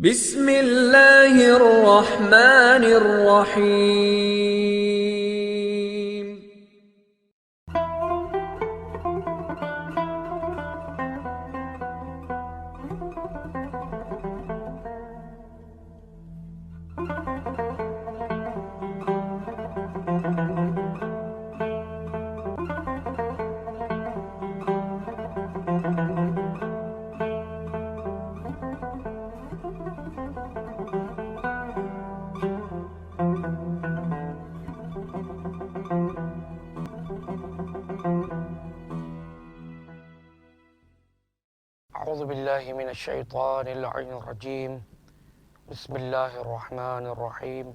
بسم اللہ الرحمن الرحیم۔ اعوذ باللہ من الشیطان اللعین الرجیم، بسم اللہ الرحمن الرحیم،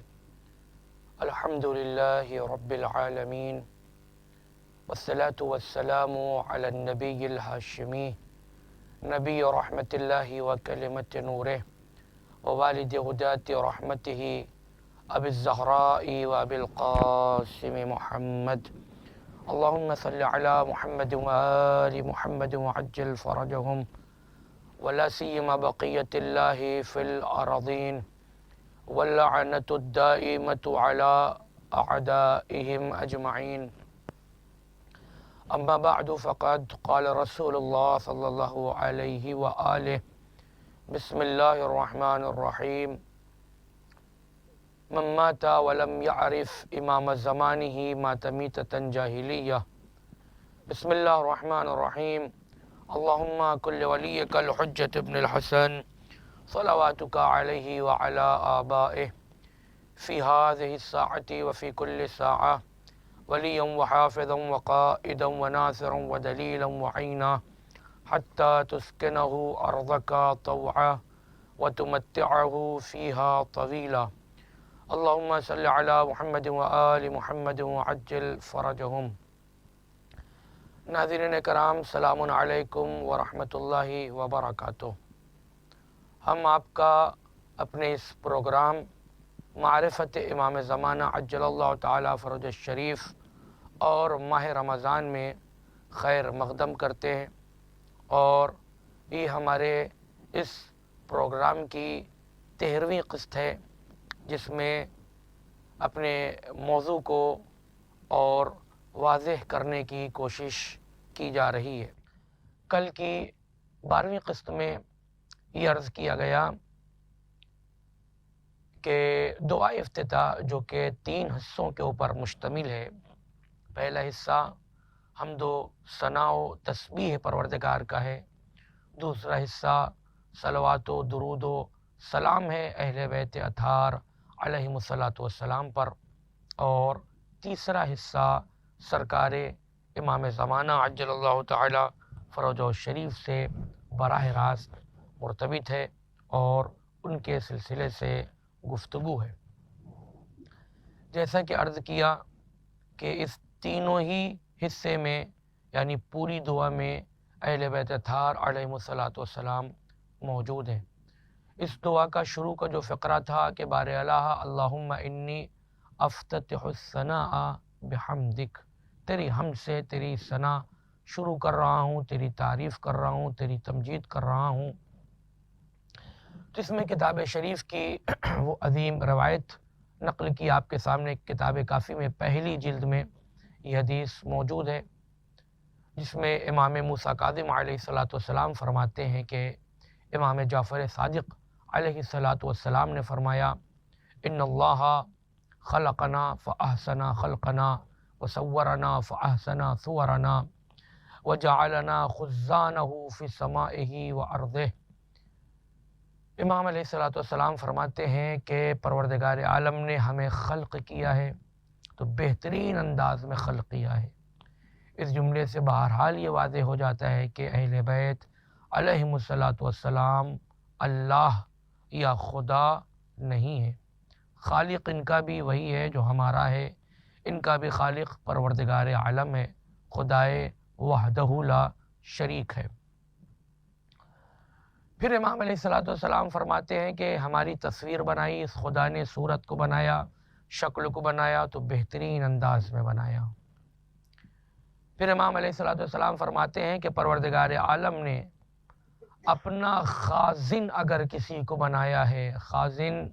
الحمد للہ رب العالمین، والصلاة والسلام علی النبی الہاشمی، نبی رحمت اللہ وکلمت نورہ ووالد ہدات رحمتہ ابی الزہراء وابی القاسم محمد، اللہم صل علی محمد وآل محمد وعجل فرجہم ولا سيما بقية الله في الأراضين واللعنة الدائمة على أعدائهم أجمعين. أما بعد فقد قال رسول الله صلى الله عليه وآله بسم الله الرحمن الرحيم: من مات ولم يعرف إمام زمانه مات ميتة جاهلية. بسم الله الرحمن الرحيم. اللهم كل وليك الحجة ابن الحسن صلواتك عليه وعلى آبائه في هذه الساعة وفي كل ساعة وليا وحافظا وقائدا وناصرا ودليلا وعينا حتى تسكنه أرضك طوعا وتمتعه فيها طويلا. اللهم صل على محمد وآل محمد وعجل فرجهم. ناظرین کرام، السلام علیکم ورحمۃ اللہ وبرکاتہ۔ ہم آپ کا اپنے اس پروگرام معرفت امام زمانہ عجل اللہ تعالی فرج الشریف اور ماہ رمضان میں خیر مقدم کرتے ہیں، اور یہ ہمارے اس پروگرام کی 13ویں قسط ہے، جس میں اپنے موضوع کو اور واضح کرنے کی کوشش کی جا رہی ہے۔ کل کی 12ویں قسط میں یہ عرض کیا گیا کہ دعا افتتاح جو کہ 3 حصوں کے اوپر مشتمل ہے، پہلا حصہ حمد و ثنا و تسبیح پروردگار کا ہے، دوسرا حصہ صلوات و درود و سلام ہے اہل بیت اطہار علیہم الصلاۃ والسلام پر، اور تیسرا حصہ سرکار امام زمانہ عجل اللہ تعالی فرج الشریف سے براہ راست مرتبط ہے اور ان کے سلسلے سے گفتگو ہے۔ جیسا کہ عرض کیا کہ اس تینوں ہی حصے میں یعنی پوری دعا میں اہل بیت اطہار علیہم الصلاۃ والسلام موجود ہیں۔ اس دعا کا شروع کا جو فقرہ تھا کہ بار الہ اللہم انی افتتح الثناء بحمدک، تیری حمد سے تیری ثنا شروع کر رہا ہوں، تیری تعریف کر رہا ہوں، تیری تمجید کر رہا ہوں۔ جس میں کتاب شریف کی وہ عظیم روایت نقل کی آپ کے سامنے، کتاب کافی میں پہلی جلد میں یہ حدیث موجود ہے، جس میں امام موسیٰ کاظم علیہ السلام فرماتے ہیں کہ امام جعفر صادق علیہ السلام نے فرمایا: ان اللہ خلقنا فاحسن خلقنا وصورنا فاحسن صورنا وجعلنا خزانہ فی سمائہ وارضہ۔ امام علیہ السلام فرماتے ہیں کہ پروردگار عالم نے ہمیں خلق کیا ہے تو بہترین انداز میں خلق کیا ہے۔ اس جملے سے بہرحال یہ واضح ہو جاتا ہے کہ اہل بیت علیہم السلام اللہ یا خدا نہیں ہے، خالق ان کا بھی وہی ہے جو ہمارا ہے، ان کا بھی خالق پروردگار عالم ہے، خدائے وحدہ لا شریک ہے۔ پھر امام علیہ السلام فرماتے ہیں کہ ہماری تصویر بنائی، اس خدا نے صورت کو بنایا، شکل کو بنایا تو بہترین انداز میں بنایا۔ پھر امام علیہ السلام فرماتے ہیں کہ پروردگار عالم نے اپنا خازن اگر کسی کو بنایا ہے، خازن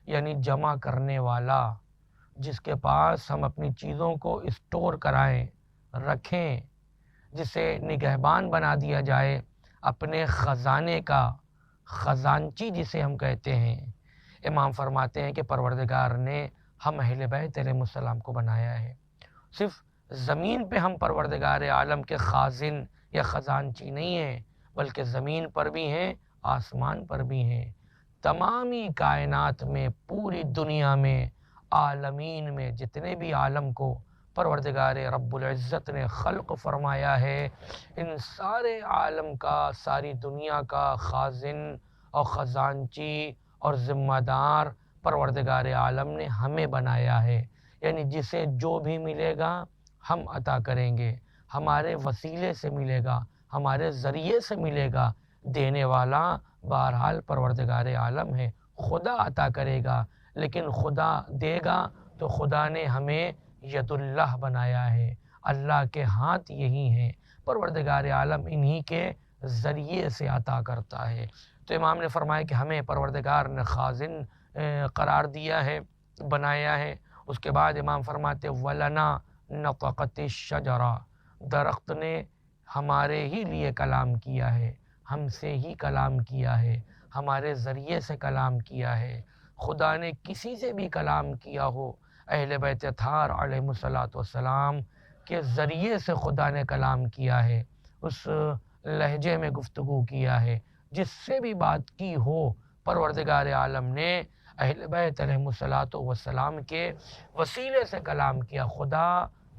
یعنی جمع کرنے والا، جس کے پاس ہم اپنی چیزوں کو اسٹور کرائیں، رکھیں، جسے نگہبان بنا دیا جائے، اپنے خزانے کا، خزانچی جسے ہم کہتے ہیں۔ امام فرماتے ہیں کہ پروردگار نے ہم اہل بیت علیہ السلام کو بنایا ہے۔ صرف زمین پہ ہم پروردگار عالم کے خازن یا خزانچی نہیں ہیں، بلکہ زمین پر بھی ہیں، آسمان پر بھی ہیں۔ تمامی کائنات میں، پوری دنیا میں، عالمین میں جتنے بھی عالم کو پروردگار رب العزت نے خلق فرمایا ہے، ان سارے عالم کا، ساری دنیا کا خازن اور خزانچی اور ذمہ دار پروردگار عالم نے ہمیں بنایا ہے۔ یعنی جسے جو بھی ملے گا ہم عطا کریں گے، ہمارے وسیلے سے ملے گا، ہمارے ذریعے سے ملے گا۔ دینے والا بہرحال پروردگار عالم ہے، خدا عطا کرے گا، لیکن خدا دے گا تو خدا نے ہمیں ید اللہ بنایا ہے، اللہ کے ہاتھ یہی ہیں، پروردگار عالم انہی کے ذریعے سے عطا کرتا ہے۔ تو امام نے فرمایا کہ ہمیں پروردگار نے خازن قرار دیا ہے، بنایا ہے۔ اس کے بعد امام فرماتے وَلَنَا نَطَقَتِ الشَّجَرَةُ، درخت نے ہمارے ہی لیے کلام کیا ہے، ہم سے ہی کلام کیا ہے، ہمارے ذریعے سے کلام کیا ہے۔ خدا نے کسی سے بھی کلام کیا ہو، اہل بیت اطہار علیہ السلام کے ذریعے سے خدا نے کلام کیا ہے، اس لہجے میں گفتگو کیا ہے، جس سے بھی بات کی ہو پروردگار عالم نے اہل بیت علیہ السلام کے وسیلے سے کلام کیا۔ خدا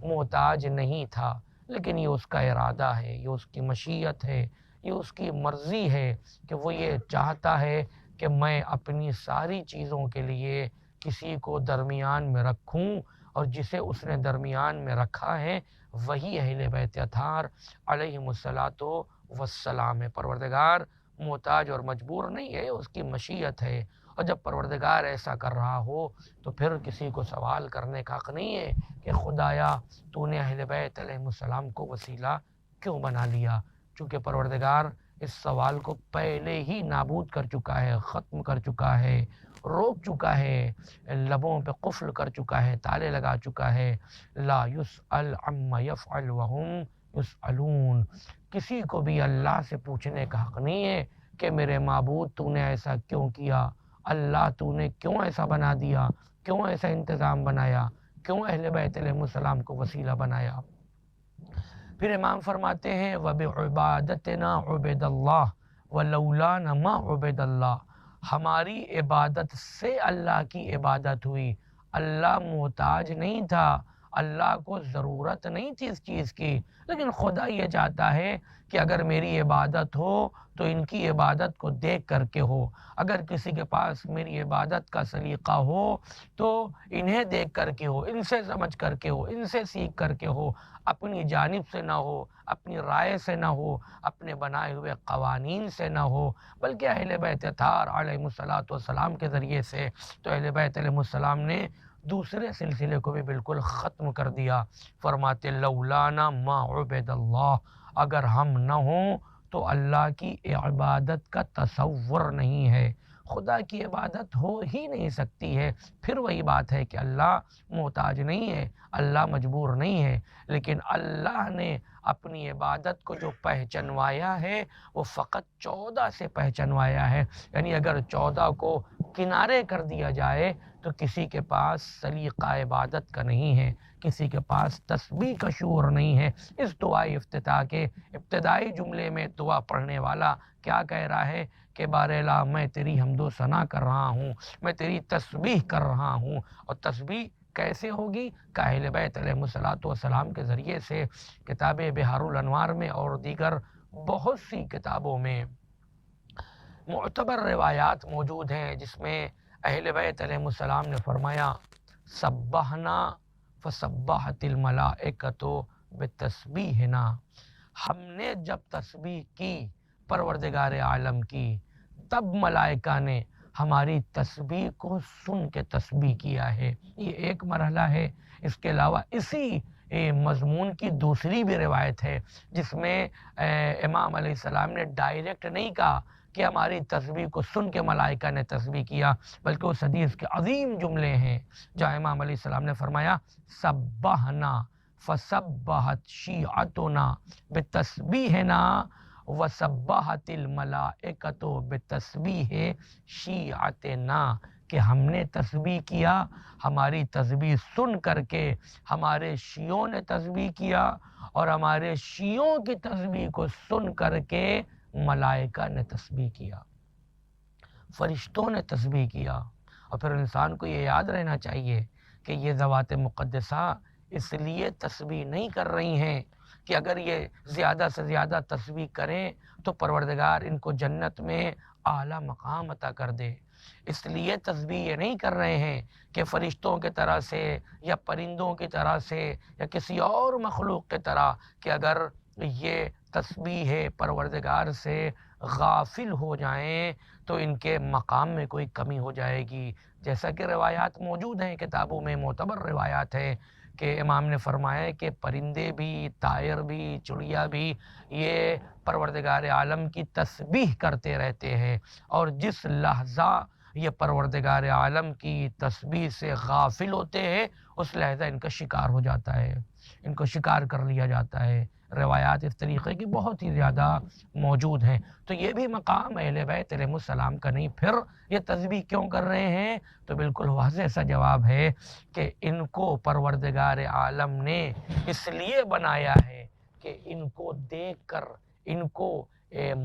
محتاج نہیں تھا، لیکن یہ اس کا ارادہ ہے، یہ اس کی مشیت ہے، یہ اس کی مرضی ہے کہ وہ یہ چاہتا ہے کہ میں اپنی ساری چیزوں کے لیے کسی کو درمیان میں رکھوں، اور جسے اس نے درمیان میں رکھا ہے وہی اہل بیت اطہار علیہ السلام ہے۔ پروردگار محتاج اور مجبور نہیں ہے، اس کی مشیت ہے، اور جب پروردگار ایسا کر رہا ہو تو پھر کسی کو سوال کرنے کا حق نہیں ہے کہ خدایا تو نے اہل بیت علیہ السلام کو وسیلہ کیوں بنا لیا، چونکہ پروردگار اس سوال کو پہلے ہی نابود کر چکا ہے، ختم کر چکا ہے، روک چکا ہے، لبوں پہ قفل کر چکا ہے، تالے لگا چکا ہے۔ لا یسأل عما یفعل وہم یسألون، کسی کو بھی اللہ سے پوچھنے کا حق نہیں ہے کہ میرے معبود تو نے ایسا کیوں کیا، اللہ تو نے کیوں ایسا بنا دیا، کیوں ایسا انتظام بنایا، کیوں اہل بیت علیہ السلام کو وسیلہ بنایا۔ پھر امام فرماتے ہیں وَبِعِبَادَتِنَا عُبِدَ اللَّهِ وَلَوْلَانَ مَا عُبِدَ اللَّهِ، ہماری عبادت سے اللہ کی عبادت ہوئی، اللہ محتاج نہیں تھا، اللہ کو ضرورت نہیں تھی اس چیز کی، لیکن خدا یہ چاہتا ہے کہ اگر میری عبادت ہو تو ان کی عبادت کو دیکھ کر کے ہو، اگر کسی کے پاس میری عبادت کا سلیقہ ہو تو انہیں دیکھ کر کے ہو، ان سے سمجھ کر کے ہو، ان سے سیکھ کر کے ہو، اپنی جانب سے نہ ہو، اپنی رائے سے نہ ہو، اپنے بنائے ہوئے قوانین سے نہ ہو، بلکہ اہل بیت اطہار علیہ السلام کے ذریعے سے۔ تو اہل بیت علیہ السلام نے دوسرے سلسلے کو بھی بالکل ختم کر دیا۔ فرماتے لولانا ما عبد اللہ، اگر ہم نہ ہوں تو اللہ کی عبادت کا تصور نہیں ہے، خدا کی عبادت ہو ہی نہیں سکتی ہے۔ پھر وہی بات ہے کہ اللہ محتاج نہیں ہے، اللہ مجبور نہیں ہے، لیکن اللہ نے اپنی عبادت کو جو پہچنوایا ہے وہ فقط 14 سے پہچنوایا ہے۔ یعنی اگر 14 کو کنارے کر دیا جائے تو کسی کے پاس سلیقہ عبادت کا نہیں ہے، کسی کے پاس تسبیح کا شعور نہیں ہے۔ اس دعائے افتتاح کے ابتدائی جملے میں دعا پڑھنے والا کیا کہہ رہا ہے کہ بار الہ میں تیری حمد و ثنا کر رہا ہوں، میں تیری تسبیح کر رہا ہوں، اور تسبیح کیسے ہوگی؟ کہ اہل بیت علیہ السلام کے ذریعے سے۔ کتاب بحار الانوار میں اور دیگر بہت سی کتابوں میں معتبر روایات موجود ہیں جس میں اہل بیت علیہ السلام نے فرمایا سبحنا فسبحت الملائکۃ بتسبیحنا، ہم نے جب تسبیح کی پروردگار عالم کی تب ملائکہ نے ہماری تسبیح کو سن کے تسبیح کیا ہے۔ یہ ایک مرحلہ ہے۔ اس کے علاوہ اسی مضمون کی دوسری بھی روایت ہے جس میں امام علیہ السلام نے ڈائریکٹ نہیں کہا کہ ہماری تسبیح کو سن کے ملائکہ نے تسبیح کیا، بلکہ اس حدیث کے عظیم جملے ہیں جہاں امام علیہ السلام نے فرمایا سبحنا فسبحت شیعتنا بتسبیحنا وسبحت الملائکۃ بتسبیح شیعتنا، کہ ہم نے تسبیح کیا، ہماری تسبیح سن کر کے ہمارے شیعوں نے تسبیح کیا، اور ہمارے شیعوں کی تسبیح کو سن کر کے ملائکہ نے تسبیح کیا، فرشتوں نے تسبیح کیا۔ اور پھر انسان کو یہ یاد رہنا چاہیے کہ یہ ذوات مقدسہ اس لیے تسبیح نہیں کر رہی ہیں کہ اگر یہ زیادہ سے زیادہ تسبیح کریں تو پروردگار ان کو جنت میں اعلیٰ مقام عطا کر دے۔ اس لیے تسبیح یہ نہیں کر رہے ہیں کہ فرشتوں کی طرح سے یا پرندوں کی طرح سے یا کسی اور مخلوق کی طرح کہ اگر یہ تسبیح پروردگار سے غافل ہو جائیں تو ان کے مقام میں کوئی کمی ہو جائے گی، جیسا کہ روایات موجود ہیں، کتابوں میں معتبر روایات ہیں کہ امام نے فرمایا کہ پرندے بھی، طائر بھی، چڑیا بھی یہ پروردگار عالم کی تسبیح کرتے رہتے ہیں، اور جس لحظہ یہ پروردگار عالم کی تسبیح سے غافل ہوتے ہیں اس لحظہ ان کا شکار ہو جاتا ہے، ان کو شکار کر لیا جاتا ہے۔ روایات اس طریقے کی بہت ہی زیادہ موجود ہیں۔ تو یہ بھی مقام اہل بیت علیہ السلام کا نہیں، پھر یہ تسبیح کیوں کر رہے ہیں؟ تو بالکل واضح سا جواب ہے کہ ان کو پروردگار عالم نے اس لیے بنایا ہے کہ ان کو دیکھ کر ان کو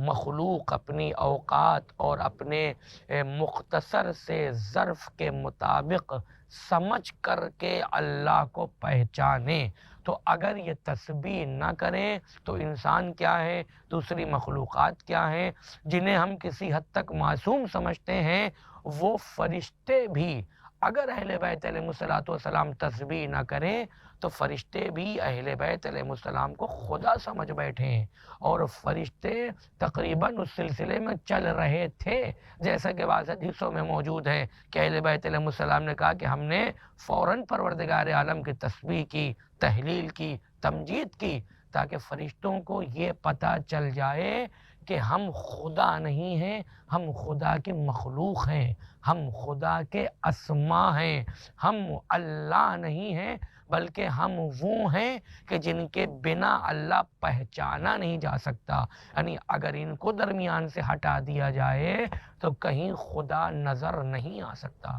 مخلوق اپنی اوقات اور اپنے مختصر سے ظرف کے مطابق سمجھ کر کے اللہ کو پہچانے۔ تو اگر یہ تسبیح نہ کریں تو انسان کیا ہے، دوسری مخلوقات کیا ہیں جنہیں ہم کسی حد تک معصوم سمجھتے ہیں، وہ فرشتے بھی اگر اہل بیت علیہ السلام تسبیح نہ کریں تو فرشتے بھی اہل بیت علیہ السلام کو خدا سمجھ بیٹھے ہیں، اور فرشتے تقریباً اس سلسلے میں چل رہے تھے، جیسا کہ بعض حدیثوں میں موجود ہے کہ اہل بیت علیہ السلام نے کہا کہ ہم نے فوراً پروردگار عالم کی تسبیح کی، تحلیل کی، تمجید کی، تاکہ فرشتوں کو یہ پتہ چل جائے کہ ہم خدا نہیں ہیں، ہم خدا کے مخلوق ہیں، ہم خدا کے اسما ہیں، ہم اللہ نہیں ہیں بلکہ ہم وہ ہیں کہ جن کے بنا اللہ پہچانا نہیں جا سکتا، یعنی اگر ان کو درمیان سے ہٹا دیا جائے تو کہیں خدا نظر نہیں آ سکتا۔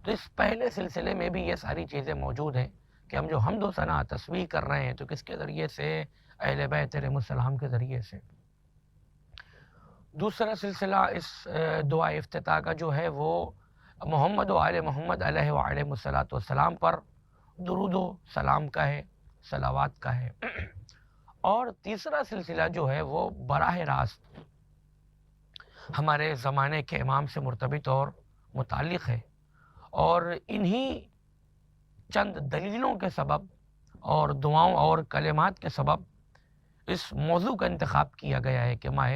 تو اس پہلے سلسلے میں بھی یہ ساری چیزیں موجود ہیں کہ ہم جو حمد و ثنا تسبیح کر رہے ہیں تو کس کے ذریعے سے؟ اہل بیت علیہ السلام کے ذریعے سے۔ دوسرا سلسلہ اس دعا افتتاح کا جو ہے وہ محمد و آل محمد علیہ وآلہ السلام پر درود و سلام کا ہے، صلوات کا ہے۔ اور تیسرا سلسلہ جو ہے وہ براہ راست ہمارے زمانے کے امام سے مرتبط اور متعلق ہے، اور انہی چند دلیلوں کے سبب اور دعاؤں اور کلمات کے سبب اس موضوع کا انتخاب کیا گیا ہے کہ ماہ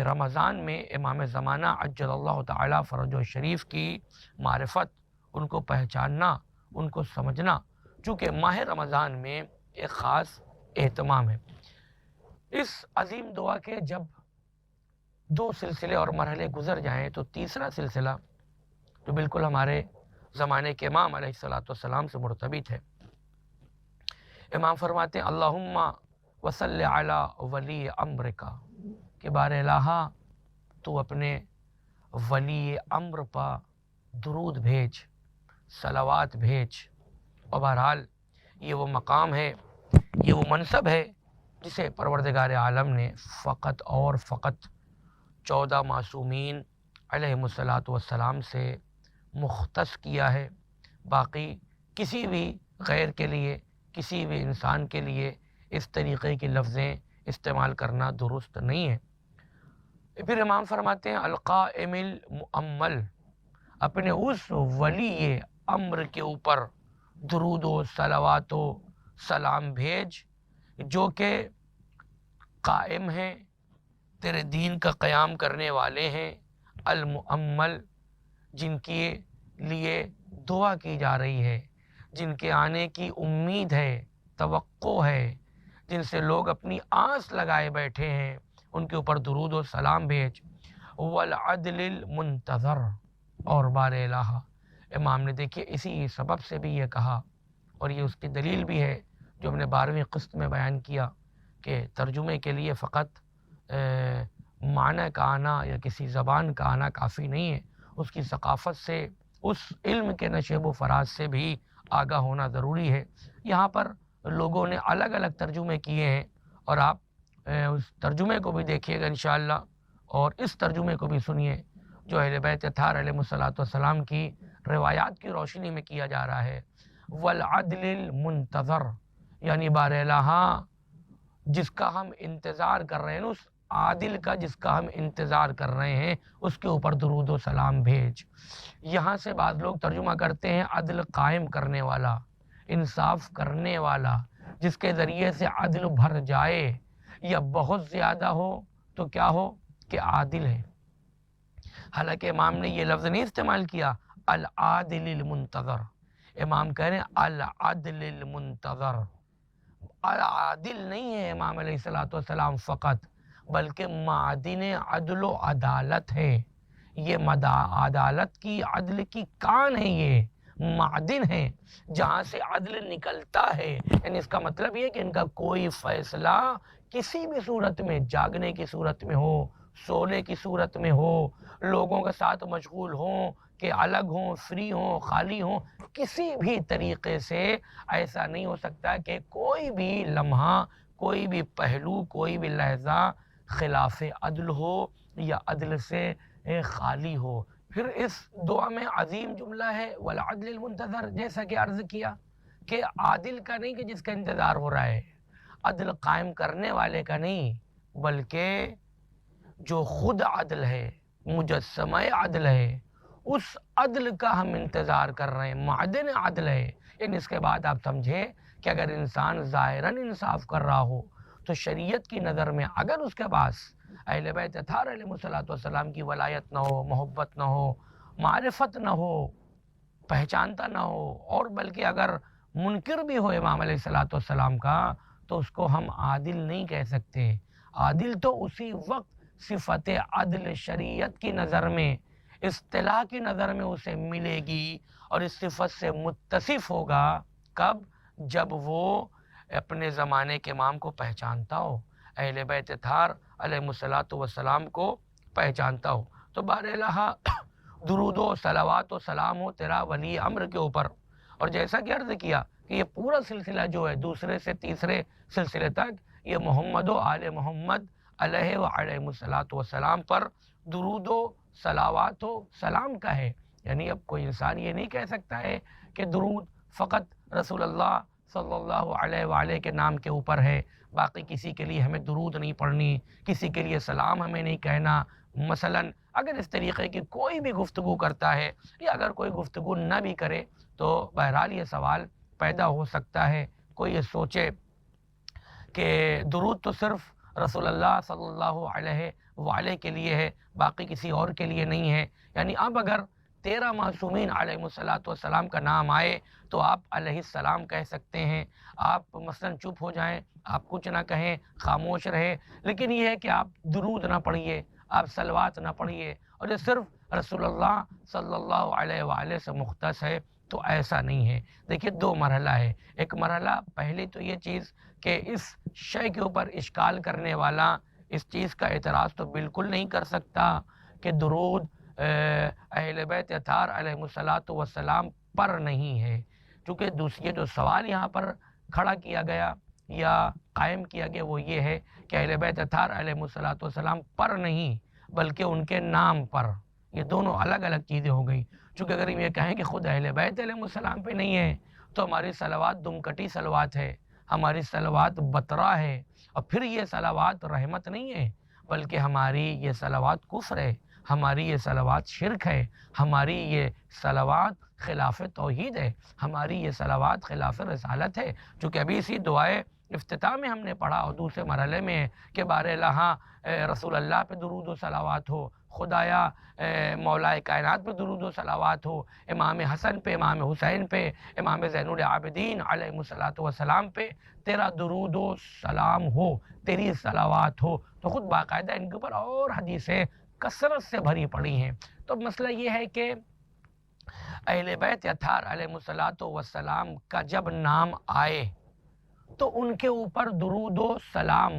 رمضان میں امام زمانہ عجل اللہ تعالی فرجہ شریف کی معرفت، ان کو پہچاننا، ان کو سمجھنا، چونکہ ماہ رمضان میں ایک خاص اہتمام ہے۔ اس عظیم دعا کے جب دو سلسلے اور مرحلے گزر جائیں تو تیسرا سلسلہ جو بالکل ہمارے زمانے کے امام علیہ السلام سے مرتبط ہے۔ امام فرماتے ہیں اللہم وصلی علی ولی امرک، کہ بار الہا تو اپنے ولی امر پا درود بھیج، صلوات بھیج۔ اور بہرحال یہ وہ مقام ہے، یہ وہ منصب ہے جسے پروردگار عالم نے فقط اور فقط 14 معصومین علیہ السلام سے مختص کیا ہے۔ باقی کسی بھی غیر کے لیے، کسی بھی انسان کے لیے اس طریقے کی لفظیں استعمال کرنا درست نہیں ہے۔ پھر امام فرماتے ہیں القائم المؤمل، اپنے اس ولی امر کے اوپر درود و صلوات و سلام بھیج جو کہ قائم ہیں، تیرے دین کا قیام کرنے والے ہیں، المؤمل، جن کے لیے دعا کی جا رہی ہے، جن کے آنے کی امید ہے، توقع ہے، جن سے لوگ اپنی آس لگائے بیٹھے ہیں، ان کے اوپر درود و سلام بھیج۔ والعدل المنتظر، اور بار الہ امام نے دیکھیے اسی سبب سے بھی یہ کہا، اور یہ اس کی دلیل بھی ہے جو ہم نے 12ویں قسط میں بیان کیا کہ ترجمے کے لیے فقط معنی کا آنا یا کسی زبان کا آنا کافی نہیں ہے، اس کی ثقافت سے، اس علم کے نشیب و فراز سے بھی آگاہ ہونا ضروری ہے۔ یہاں پر لوگوں نے الگ الگ ترجمے کیے ہیں، اور آپ اس ترجمے کو بھی دیکھیے گا انشاءاللہ، اور اس ترجمے کو بھی سنیے جو اہل بیت اطہار علیہ السلام کی روایات کی روشنی میں کیا جا رہا ہے۔ والعدل المنتظر، یعنی بار الہ جس کا ہم انتظار کر رہے ہیں، اس عادل کا جس کا ہم انتظار کر رہے ہیں، اس کے اوپر درود و سلام بھیج۔ یہاں سے بعض لوگ ترجمہ کرتے ہیں عدل قائم کرنے والا، انصاف کرنے والا، جس کے ذریعے سے عدل بھر جائے یا بہت زیادہ ہو تو کیا ہو کہ عادل ہے۔ حالانکہ امام نے یہ لفظ نہیں استعمال کیا العادل المنتظر، امام کہہ رہے ہیں العدل المنتظر۔ عادل نہیں ہے امام علیہ السلام فقط، بلکہ معدن عدل و عدالت ہے۔ یہ عدالت کی، عدل کی کان ہے، یہ معدن ہے جہاں سے عدل نکلتا ہے۔ یعنی اس کا مطلب یہ کہ ان کا کوئی فیصلہ کسی بھی صورت میں، جاگنے کی صورت میں ہو، سونے کی صورت میں ہو، لوگوں کے ساتھ مشغول ہوں کہ الگ ہوں، فری ہوں، خالی ہوں، کسی بھی طریقے سے ایسا نہیں ہو سکتا کہ کوئی بھی لمحہ، کوئی بھی پہلو، کوئی بھی لحظہ خلاف عدل ہو یا عدل سے خالی ہو۔ پھر اس دعا میں عظیم جملہ ہے والعدل المنتظر، جیسا کہ عرض کیا کہ عادل کا نہیں کہ جس کا انتظار ہو رہا ہے، عدل قائم کرنے والے کا نہیں، بلکہ جو خود عدل ہے، مجسمہ عدل ہے، اس عدل کا ہم انتظار کر رہے ہیں، معدن عدل ہے۔ یعنی اس کے بعد آپ سمجھے کہ اگر انسان ظاہراً انصاف کر رہا ہو تو شریعت کی نظر میں اگر اس کے پاس اہل بیت اطہار علیہ السلام کی ولایت نہ ہو، محبت نہ ہو، معرفت نہ ہو، پہچانتا نہ ہو، اور بلکہ اگر منکر بھی ہو امام علیہ السلام کا، تو اس کو ہم عادل نہیں کہہ سکتے۔ عادل تو اسی وقت صفت عدل شریعت کی نظر میں، اصطلاح کی نظر میں اسے ملے گی اور اس صفت سے متصف ہوگا، کب؟ جب وہ اپنے زمانے کے امام کو پہچانتا ہو، اہل بیت اطہار علیہ السلام کو پہچانتا ہو۔ تو بار الہ درود و صلوات و سلام ہو تیرا ولی امر کے اوپر، اور جیسا کہ عرض کیا کہ یہ پورا سلسلہ جو ہے دوسرے سے تیسرے سلسلے تک یہ محمد و آل محمد علیہ السلام پر درود و صلوات و سلام کا ہے۔ یعنی اب کوئی انسان یہ نہیں کہہ سکتا ہے کہ درود فقط رسول اللہ صلی اللہ علیہ وآلہ کے نام کے اوپر ہے، باقی کسی کے لیے ہمیں درود نہیں پڑھنی، کسی کے لیے سلام ہمیں نہیں کہنا۔ مثلا اگر اس طریقے کی کوئی بھی گفتگو کرتا ہے، یا اگر کوئی گفتگو نہ بھی کرے، تو بہرحال یہ سوال پیدا ہو سکتا ہے، کوئی یہ سوچے کہ درود تو صرف رسول اللہ صلی اللہ علیہ وآلہ کے لیے ہے، باقی کسی اور کے لیے نہیں ہے۔ یعنی اب اگر 13 معصومین علیہ السلام کا نام آئے تو آپ علیہ السلام کہہ سکتے ہیں، آپ مثلا چپ ہو جائیں، آپ کچھ نہ کہیں، خاموش رہے، لیکن یہ ہے کہ آپ درود نہ پڑھیے، آپ صلوات نہ پڑھیے، اور یہ صرف رسول اللہ صلی اللہ علیہ وآلہ سے مختص ہے، تو ایسا نہیں ہے۔ دیکھیے 2 مرحلہ ہے۔ ایک مرحلہ پہلے تو یہ چیز کہ اس شے کے اوپر اشکال کرنے والا اس چیز کا اعتراض تو بالکل نہیں کر سکتا کہ درود اہل بیت اطہار علیہ السلام پر نہیں ہے، چونکہ دوسری جو سوال یہاں پر کھڑا کیا گیا یا قائم کیا گیا وہ یہ ہے کہ اہل بیت اطہار علیہ السلام پر نہیں بلکہ ان کے نام پر۔ یہ دونوں الگ الگ چیزیں ہو گئی، چونکہ اگر ہم یہ کہیں کہ خود اہل بیت علیہ السلام پہ نہیں ہے تو ہماری صلوات دمکٹی صلوات ہے، ہماری صلوات بترا ہے، اور پھر یہ صلوات رحمت نہیں ہے، بلکہ ہماری یہ صلوات کفر ہے، ہماری یہ صلوات شرک ہے، ہماری یہ صلوات خلاف توحید ہے، ہماری یہ صلوات خلاف رسالت ہے۔ چونکہ ابھی اسی دعائے افتتاح میں ہم نے پڑھا اور دوسرے مرحلے میں کہ بار لہاں رسول اللہ پہ درود و صلوات ہو، خدایا مولائے کائنات پہ درود و صلوات ہو، امام حسن پہ، امام حسین پہ، امام زین العابدین علیہ الصلوۃ والسلام پہ تیرا درود و سلام ہو، تیری صلوات ہو۔ تو خود باقاعدہ ان کے اوپر اور حدیثیں کثرت سے بھری پڑی ہیں۔ تو مسئلہ یہ ہے کہ اہل بیت اطہار علیہ الصلوۃ والسلام کا جب نام آئے تو ان کے اوپر درود و سلام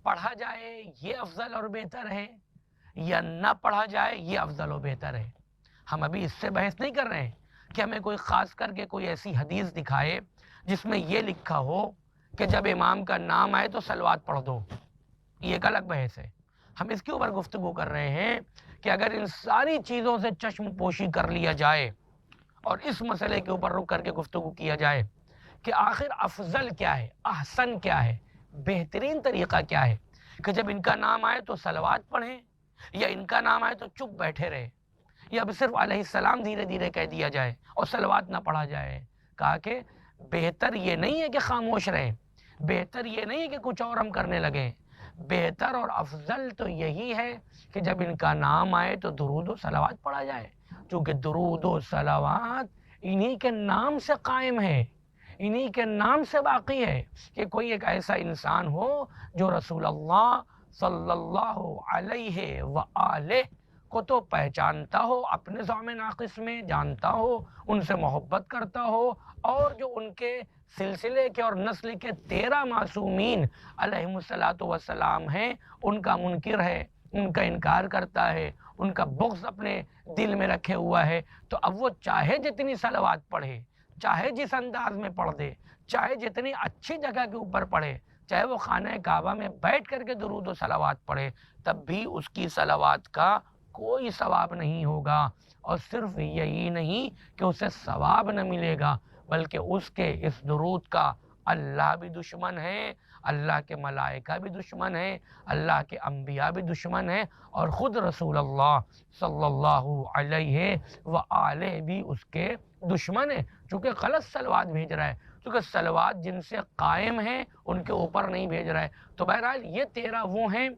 پڑھا جائے یہ افضل اور بہتر ہے یا نہ پڑھا جائے یہ افضل و بہتر ہے۔ ہم ابھی اس سے بحث نہیں کر رہے ہیں کہ ہمیں کوئی خاص کر کے کوئی ایسی حدیث دکھائے جس میں یہ لکھا ہو کہ جب امام کا نام آئے تو صلوات پڑھ دو، یہ ایک الگ بحث ہے۔ ہم اس کے اوپر گفتگو کر رہے ہیں کہ اگر ان ساری چیزوں سے چشم پوشی کر لیا جائے اور اس مسئلے کے اوپر رک کر کے گفتگو کیا جائے کہ آخر افضل کیا ہے، احسن کیا ہے، بہترین طریقہ کیا ہے کہ جب ان کا نام آئے تو صلوات پڑھیں یا ان کا نام آئے تو چپ بیٹھے رہے یا اب صرف علیہ السلام دھیرے دھیرے کہہ دیا جائے اور صلوات نہ پڑھا جائے۔ کہا کہ بہتر یہ نہیں ہے کہ خاموش رہیں، بہتر یہ نہیں ہے کہ کچھ اور ہم کرنے لگیں، بہتر اور افضل تو یہی ہے کہ جب ان کا نام آئے تو درود و صلوات پڑھا جائے، چونکہ درود و صلوات انہی کے نام سے قائم ہے، انہی کے نام سے باقی ہے کہ کوئی ایک ایسا انسان ہو جو رسول اللہ صلی اللہ علیہ وآلہ کو تو پہچانتا ہو، اپنے ذوق ناقص میں جانتا ہو، ان سے محبت کرتا ہو، اور جو ان کے سلسلے کے اور نسل کے 13 معصومین علیہم الصلوۃ والسلام ہیں ان کا منکر ہے، ان کا انکار کرتا ہے، ان کا بغض اپنے دل میں رکھے ہوا ہے، تو اب وہ چاہے جتنی صلوات پڑھے، چاہے جس انداز میں پڑھ دے، چاہے جتنی اچھی جگہ کے اوپر پڑھے، چاہے وہ خانہ کعبہ میں بیٹھ کر کے درود و صلوات پڑھے، تب بھی اس کی صلوات کا کوئی ثواب نہیں ہوگا۔ اور صرف یہی نہیں کہ اسے ثواب نہ ملے گا بلکہ اس کے اس درود کا اللہ بھی دشمن ہے، اللہ کے ملائکہ بھی دشمن ہے، اللہ کے انبیاء بھی دشمن ہیں، اور خود رسول اللہ صلی اللہ علیہ وآلہ بھی اس کے دشمن ہیں، چونکہ غلط صلوات بھیج رہا ہے، چونکہ صلوات جن سے قائم ہیں ان کے اوپر نہیں بھیج رہا ہے۔ تو بہرحال یہ 13 وہ ہیں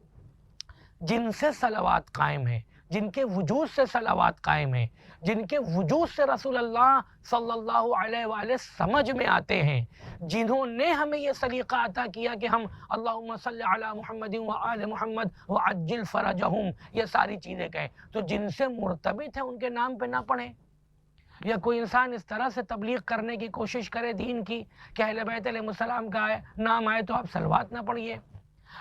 جن سے صلوات قائم ہیں، جن کے وجود سے صلوات قائم ہیں، جن کے وجود سے رسول اللہ صلی اللہ علیہ وآلہ سمجھ میں آتے ہیں، جنہوں نے ہمیں یہ سلیقہ عطا کیا کہ ہم اللہم صلی علی محمد وآل محمد وعجل فرجہم یہ ساری چیزیں کہیں، تو جن سے مرتبط ہیں ان کے نام پہ نہ پڑھیں۔ یا کوئی انسان اس طرح سے تبلیغ کرنے کی کوشش کرے دین کی کہ اہل بیت علیہ السلام کا نام آئے تو آپ صلوات نہ پڑھیے،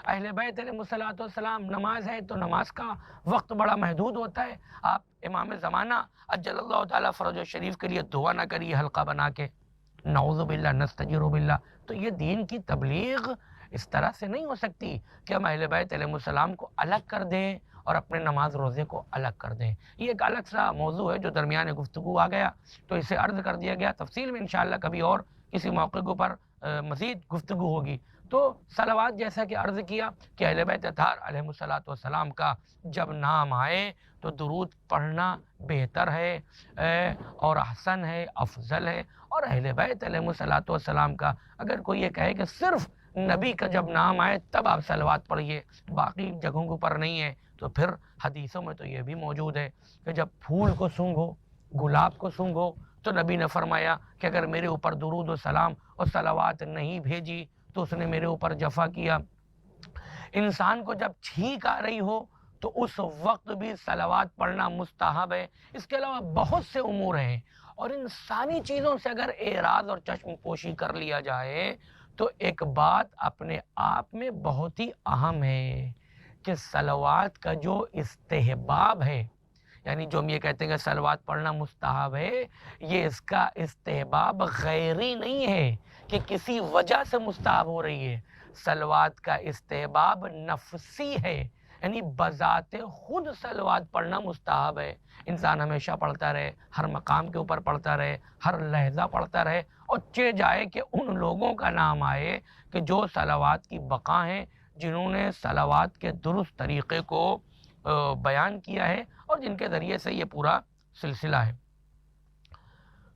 اہل بیت علیہ الصلوۃ والسلام نماز ہے تو نماز کا وقت بڑا محدود ہوتا ہے، آپ امام زمانہ عجل اللہ تعالیٰ فرج شریف کے لیے دعا نہ کریے حلقہ بنا کے، نعوذ باللہ نستجیر باللہ۔ تو یہ دین کی تبلیغ اس طرح سے نہیں ہو سکتی کہ ہم اہل بیت علیہ السلام کو الگ کر دیں اور اپنے نماز روزے کو الگ کر دیں۔ یہ ایک الگ سا موضوع ہے جو درمیان گفتگو آ گیا تو اسے عرض کر دیا گیا، تفصیل میں انشاءاللہ کبھی اور کسی موقع کے اوپر مزید گفتگو ہوگی۔ تو صلوات جیسا کہ عرض کیا کہ اہل بیت اطہار علیہم الصلوۃ والسلام کا جب نام آئے تو درود پڑھنا بہتر ہے اور احسن ہے، افضل ہے، اور اہل بیت علیہم الصلوۃ والسلام کا اگر کوئی یہ کہے کہ صرف نبی کا جب نام آئے تب آپ صلوات پڑھیے باقی جگہوں کے اوپر نہیں ہے، تو پھر حدیثوں میں تو یہ بھی موجود ہے کہ جب پھول کو سونگھو، گلاب کو سونگھو، تو نبی نے فرمایا کہ اگر میرے اوپر درود و سلام اور صلوات نہیں بھیجی تو اس نے میرے اوپر جفا کیا۔ انسان کو جب چھینک آ رہی ہو تو اس وقت بھی صلوات پڑھنا مستحب ہے۔ اس کے علاوہ بہت سے امور ہیں، اور ان ساری چیزوں سے اگر اعراض اور چشم پوشی کر لیا جائے تو ایک بات اپنے آپ میں بہت ہی اہم ہے کہ صلوات کا جو استحباب ہے، یعنی جو ہم یہ کہتے ہیں کہ صلوات پڑھنا مستحب ہے، یہ اس کا استحباب غیری نہیں ہے کہ کسی وجہ سے مستحب ہو رہی ہے، صلوات کا استحباب نفسی ہے، یعنی بذات خود صلوات پڑھنا مستحب ہے۔ انسان ہمیشہ پڑھتا رہے، ہر مقام کے اوپر پڑھتا رہے، ہر لہجہ پڑھتا رہے، اور چہ جائے کہ ان لوگوں کا نام آئے کہ جو صلوات کی بقا ہیں، جنہوں نے صلوات کے درست طریقے کو بیان کیا ہے اور جن کے ذریعے سے یہ پورا سلسلہ ہے۔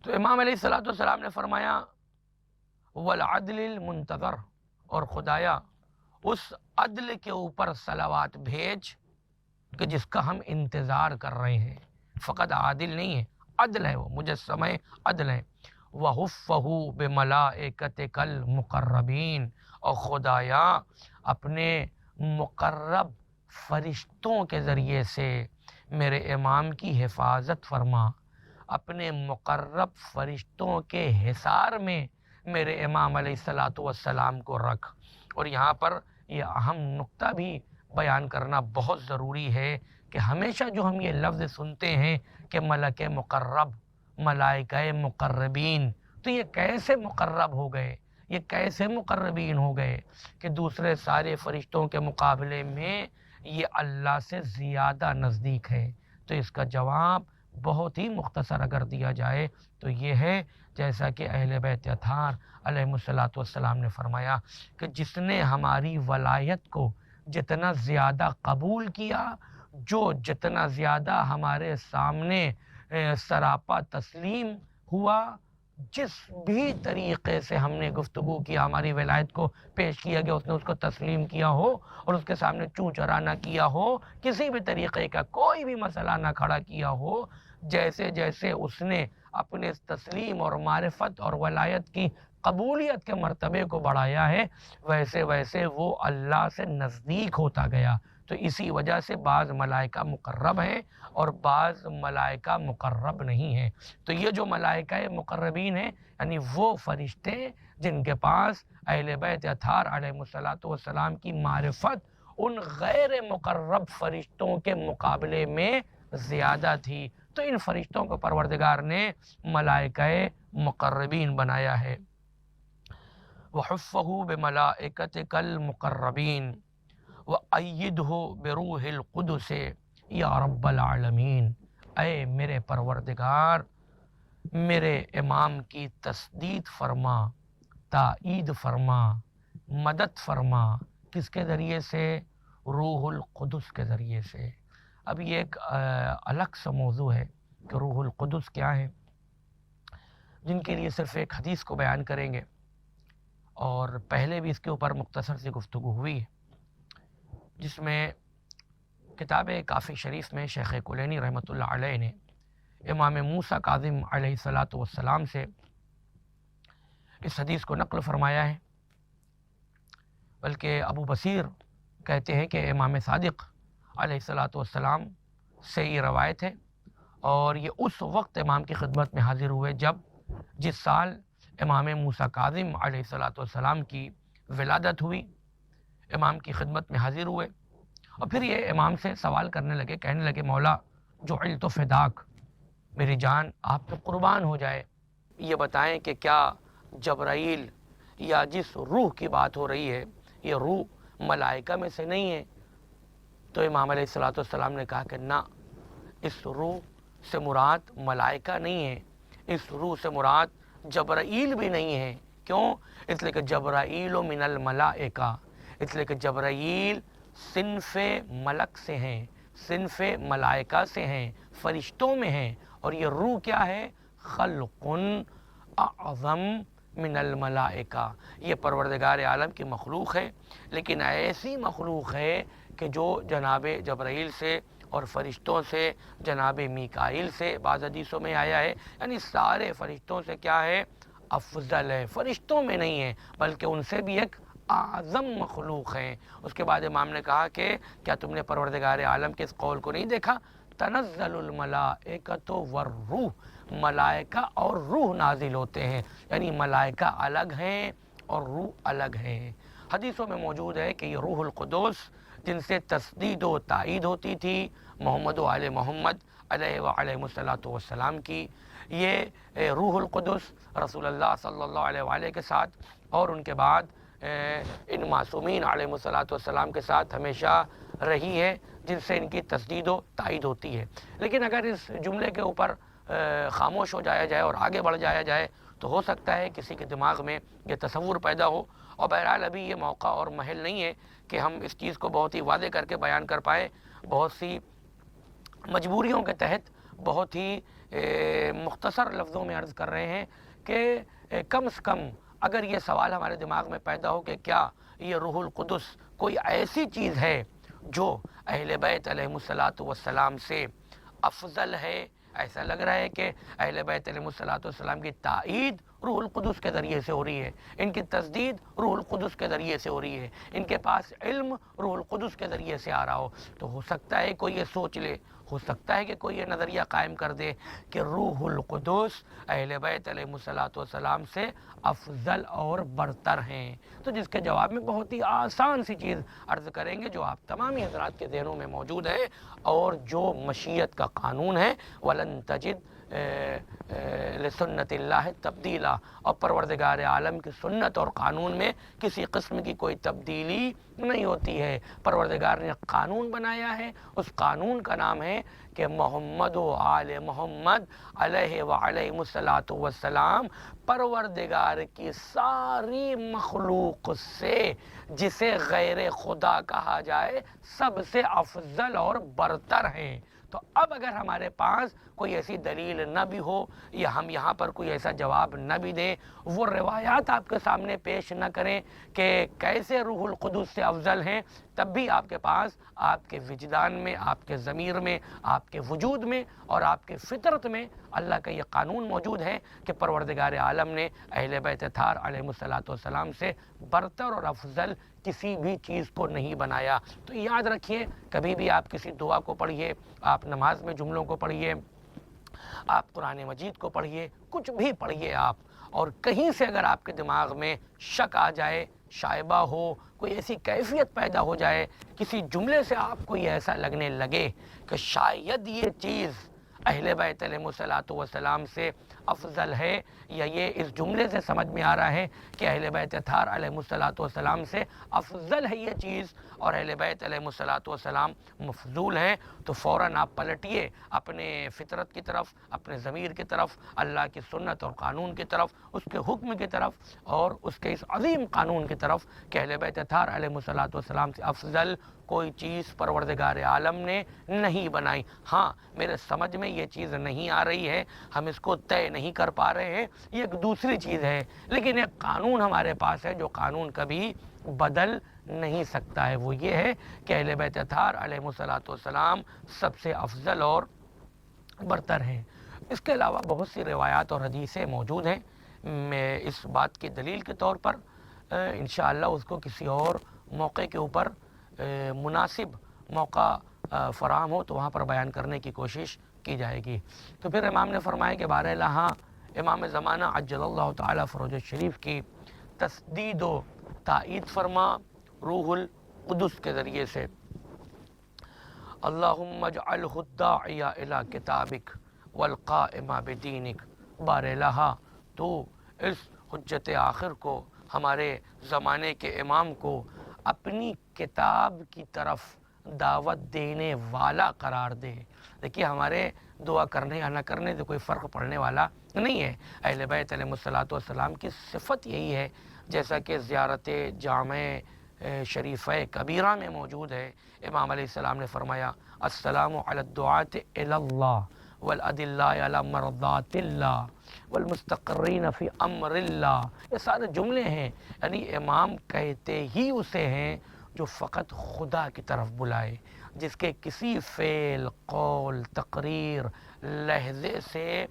تو امام علیہ الصلوۃ والسلام نے فرمایا والعدل المنتظر، اور خدایا اس عدل کے اوپر صلوات بھیج کہ جس کا ہم انتظار کر رہے ہیں. فقط عادل نہیں ہے، عدل ہے، وہ مجسمہ عدل ہے. وَحُفَّهُ بِمَلَائِكَتِكَ الْمُقَرَّبِينَ، اور خدایا اپنے مقرب فرشتوں کے ذریعے سے میرے امام کی حفاظت فرما، اپنے مقرب فرشتوں کے حصار میں میرے امام علیہ الصلاۃ والسلام کو رکھ. اور یہاں پر یہ اہم نقطہ بھی بیان کرنا بہت ضروری ہے کہ ہمیشہ جو ہم یہ لفظ سنتے ہیں کہ ملک مقرب، ملائکہ مقربین، تو یہ کیسے مقرب ہو گئے، یہ کیسے مقربین ہو گئے کہ دوسرے سارے فرشتوں کے مقابلے میں یہ اللہ سے زیادہ نزدیک ہے؟ تو اس کا جواب بہت ہی مختصر اگر دیا جائے تو یہ ہے، جیسا کہ اہل بیت اطہار علیہ الصلاۃ والسلام نے فرمایا کہ جس نے ہماری ولایت کو جتنا زیادہ قبول کیا، جو جتنا زیادہ ہمارے سامنے سراپا تسلیم ہوا، جس بھی طریقے سے ہم نے گفتگو کیا، ہماری ولایت کو پیش کیا گیا، اس نے اس کو تسلیم کیا ہو اور اس کے سامنے چوں چرا نہ کیا ہو، کسی بھی طریقے کا کوئی بھی مسئلہ نہ کھڑا کیا ہو، جیسے جیسے اس نے اپنے تسلیم اور معرفت اور ولایت کی قبولیت کے مرتبے کو بڑھایا ہے، ویسے ویسے وہ اللہ سے نزدیک ہوتا گیا. تو اسی وجہ سے بعض ملائکہ مقرب ہیں اور بعض ملائکہ مقرب نہیں ہیں. تو یہ جو ملائکہ مقربین ہیں یعنی وہ فرشتے جن کے پاس اہل بیت اطہار علیہ الصلاۃ والسلام کی معرفت ان غیر مقرب فرشتوں کے مقابلے میں زیادہ تھی، تو ان فرشتوں کو پروردگار نے ملائکہ مقربین بنایا ہے. وَحُفَّهُ بِمَلَائِكَتِكَ الْمُقَرَّبِينَ وَأَيِّدْهُ بِرُوحِ الْقُدُسِ یا رب العالمین. اے میرے پروردگار، میرے امام کی تسدید فرما، تائید فرما، مدد فرما. کس کے ذریعے سے؟ روح القدس کے ذریعے سے. اب یہ ایک الگ سا موضوع ہے کہ روح القدس کیا ہے، جن کے لیے صرف ایک حدیث کو بیان کریں گے، اور پہلے بھی اس کے اوپر مختصر سی گفتگو ہوئی ہے، جس میں کتاب کافی شریف میں شیخ کلینی رحمۃ اللہ علیہ نے امام موسیٰ کاظم علیہ الصلاۃ والسلام سے اس حدیث کو نقل فرمایا ہے. بلکہ ابو بصیر کہتے ہیں کہ امام صادق علیہ الصلاۃ والسلام سے یہ روایت ہے، اور یہ اس وقت امام کی خدمت میں حاضر ہوئے جب جس سال امام موسیٰ کاظم علیہ الصلاۃ والسلام کی ولادت ہوئی. امام کی خدمت میں حاضر ہوئے اور پھر یہ امام سے سوال کرنے لگے، کہنے لگے مولا جعلت فداک، میری جان آپ پہ قربان ہو جائے، یہ بتائیں کہ کیا جبرائیل یا جس روح کی بات ہو رہی ہے یہ روح ملائکہ میں سے نہیں ہے؟ تو امام علیہ الصلاۃ والسلام نے کہا کہ نہ، اس روح سے مراد ملائکہ نہیں ہے، اس روح سے مراد جبرائیل بھی نہیں ہے. کیوں؟ اس لیے کہ جبرائیل من الملائکہ، اس لیے کہ جبرائیل صنف ملک سے ہیں، صنف ملائکہ سے ہیں، فرشتوں میں ہیں. اور یہ روح کیا ہے؟ خلق اعظم من الملائکہ، یہ پروردگار عالم کی مخلوق ہے، لیکن ایسی مخلوق ہے کہ جو جناب جبرائیل سے اور فرشتوں سے، جناب میکائیل سے بعض حدیثوں میں آیا ہے، یعنی سارے فرشتوں سے کیا ہے؟ افضل ہے. فرشتوں میں نہیں ہے بلکہ ان سے بھی ایک اعظم مخلوق ہیں. اس کے بعد امام نے کہا کہ کیا تم نے پروردگار عالم کے اس قول کو نہیں دیکھا؟ تنزل الملائکۃ والروح، ملائکہ اور روح نازل ہوتے ہیں، یعنی ملائکہ الگ ہیں اور روح الگ ہیں. حدیثوں میں موجود ہے کہ یہ روح القدس جن سے تسدید و تائید ہوتی تھی محمد و آل محمد علیہ وعلیہ الصلاۃ والسلام کی، یہ روح القدس رسول اللہ صلی اللہ علیہ وآلہ کے ساتھ اور ان کے بعد ان معصومین علیہ الصلاۃ والسلام کے ساتھ ہمیشہ رہی ہے، جن سے ان کی تسدید و تائید ہوتی ہے. لیکن اگر اس جملے کے اوپر خاموش ہو جایا جائے اور آگے بڑھ جایا جائے تو ہو سکتا ہے کسی کے دماغ میں یہ تصور پیدا ہو. اور بہرحال ابھی یہ موقع اور محل نہیں ہے کہ ہم اس چیز کو بہت ہی واضح کر کے بیان کر پائے. بہت سی مجبوریوں کے تحت بہت ہی مختصر لفظوں میں عرض کر رہے ہیں کہ کم سے کم اگر یہ سوال ہمارے دماغ میں پیدا ہو کہ کیا یہ روح القدس کوئی ایسی چیز ہے جو اہل بیت علیہ الصلاۃ والسلام سے افضل ہے، ایسا لگ رہا ہے کہ اہل بیت علیہ الصلاۃ والسلام کی تائید روح القدس کے ذریعے سے ہو رہی ہے، ان کی تصدیق روح القدس کے ذریعے سے ہو رہی ہے، ان کے پاس علم روح القدس کے ذریعے سے آ رہا ہو، تو ہو سکتا ہے کوئی یہ سوچ لے، ہو سکتا ہے کہ کوئی یہ نظریہ قائم کر دے کہ روح القدس اہل بیت علیہ الصلاۃ والسلام سے افضل اور برتر ہیں۔ تو جس کے جواب میں بہت ہی آسان سی چیز عرض کریں گے جو آپ تمامی حضرات کے ذہنوں میں موجود ہے، اور جو مشیت کا قانون ہے، وَلَن تَجِدْ لسنت اللہ تبدیلا، اور پروردگار عالم کی سنت اور قانون میں کسی قسم کی کوئی تبدیلی نہیں ہوتی ہے۔ پروردگار نے قانون بنایا ہے، اس قانون کا نام ہے کہ محمد و آل محمد علیہ وعلیہ الصلاۃ والسلام پروردگار کی ساری مخلوق سے جسے غیر خدا کہا جائے سب سے افضل اور برتر ہیں۔ تو اب اگر ہمارے پاس کوئی ایسی دلیل نہ بھی ہو یا ہم یہاں پر کوئی ایسا جواب نہ بھی دیں، وہ روایات آپ کے سامنے پیش نہ کریں کہ کیسے روح القدس سے افضل ہیں، تب بھی آپ کے پاس آپ کے وجدان میں، آپ کے ضمیر میں، آپ کے وجود میں اور آپ کے فطرت میں اللہ کا یہ قانون موجود ہے کہ پروردگار عالم نے اہل بیت اطہار علیہ الصلاۃ والسلام سے برتر اور افضل کسی بھی چیز کو نہیں بنایا۔ تو یاد رکھیے، کبھی بھی آپ کسی دعا کو پڑھیے، آپ نماز میں جملوں کو پڑھیے، آپ قرآن مجید کو پڑھیے، کچھ بھی پڑھیے آپ، اور کہیں سے اگر آپ کے دماغ میں شک آ جائے، شائبہ ہو، کوئی ایسی کیفیت پیدا ہو جائے، کسی جملے سے آپ کو یہ ایسا لگنے لگے کہ شاید یہ چیز اہل بیت علیہ الصلاۃ والسلام سے افضل ہے، یا یہ اس جملے سے سمجھ میں آ رہا ہے کہ اہل بیت اطہار علیہ الصلاۃ والسلام سے افضل ہے یہ چیز اور اہل بیت علیہ الصلاۃ والسلام مفضول ہیں، تو فوراً آپ پلٹیے اپنے فطرت کی طرف، اپنے ضمیر کی طرف، اللہ کی سنت اور قانون کی طرف، اس کے حکم کی طرف اور اس کے اس عظیم قانون کی طرف کہ اہل بیت اطہار علیہ الصلاۃ والسلام سے افضل کوئی چیز پروردگار عالم نے نہیں بنائی۔ ہاں، میرے سمجھ میں یہ چیز نہیں آ رہی ہے، ہم اس کو طے نہیں کر پا رہے ہیں، یہ ایک دوسری چیز ہے، لیکن ایک قانون ہمارے پاس ہے جو قانون کبھی بدل نہیں سکتا ہے، وہ یہ ہے کہ اہل بیت اطہار علیہ الصلاۃ والسلام سب سے افضل اور برتر ہیں۔ اس کے علاوہ بہت سی روایات اور حدیثیں موجود ہیں، میں اس بات کی دلیل کے طور پر انشاءاللہ اس کو کسی اور موقع کے اوپر مناسب موقع فراہم ہو تو وہاں پر بیان کرنے کی کوشش کی جائے گی۔ تو پھر امام نے فرمایا کہ بہرحال ہاں، امام زمانہ عجل اللہ تعالیٰ فروج الشریف کی تسدید و تائید فرما روح القدس کے ذریعے سے، اللہم اجعلہ الداعی الی کتابک والقائم بدینک، بہرحال تو اس حجت آخر کو، ہمارے زمانے کے امام کو اپنی کتاب کی طرف دعوت دینے والا قرار دے۔ دیکھیے، ہمارے دعا کرنے یا نہ کرنے سے کوئی فرق پڑنے والا نہیں ہے۔ اہل بیت علیہ الصلاۃ والسلام کی صفت یہی ہے، جیسا کہ زیارت جامع شریفہ کبیرہ میں موجود ہے۔ امام علیہ السلام نے فرمایا، السلام علی الدعاة الی اللہ والادلاء علی مرضات اللہ والمستقرین فی امر اللہ۔ یہ سارے جملے ہیں، یعنی امام کہتے ہی اسے ہیں جو فقط خدا کی طرف بلائے، جس کے کسی فعل، قول، تقریر، لہجے سے